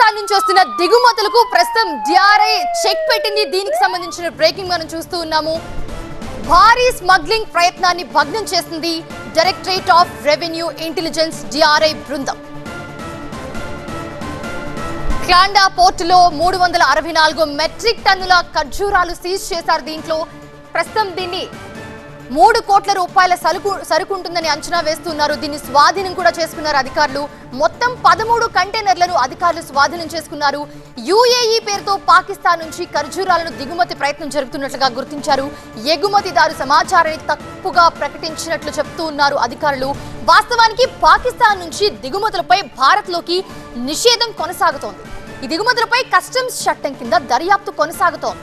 పాకిస్తాన్ నుంచి వస్తున్న దిగుమతులకు ప్రస్తుతం డిఆర్ఐ చెక్ పెట్టింది. దీనికి సంబంధించిన బ్రేకింగ్ మనం చూస్తూ ఉన్నాము. భారీ స్మగ్లింగ్ ప్రయత్నాన్ని భగ్నం చేసింది directorate of revenue intelligence DRI బృందం. క్లాండా పోర్టులో 364 మెట్రిక్ టన్నుల ఖర్జూరాలు సీజ్ చేశారు. దీంట్లో ప్రస్తుతం దీన్ని 3 కోట్ల రూపాయల సరుకు ఉంటుందని అంచనా వేస్తున్నారు. దీన్ని స్వాధీనం కూడా చేసుకున్నారు అధికారులు. మొత్తం 13 కంటైనర్లను అధికారులు స్వాధీనం చేసుకున్నారు. యుఏఈ పేరుతో పాకిస్తాన్ నుంచి ఖర్జూరాలను దిగుమతి ప్రయత్నం జరుగుతున్నట్లుగా గుర్తించారు. ఎగుమతిదారు సమాచారాన్ని తప్పుగా ప్రకటించినట్లు చెప్తూ ఉన్నారు అధికారులు. వాస్తవానికి పాకిస్తాన్ నుంచి దిగుమతులపై భారత్లోకి నిషేధం కొనసాగుతోంది. ఈ దిగుమతులపై కస్టమ్స్ చట్టం కింద దర్యాప్తు కొనసాగుతోంది.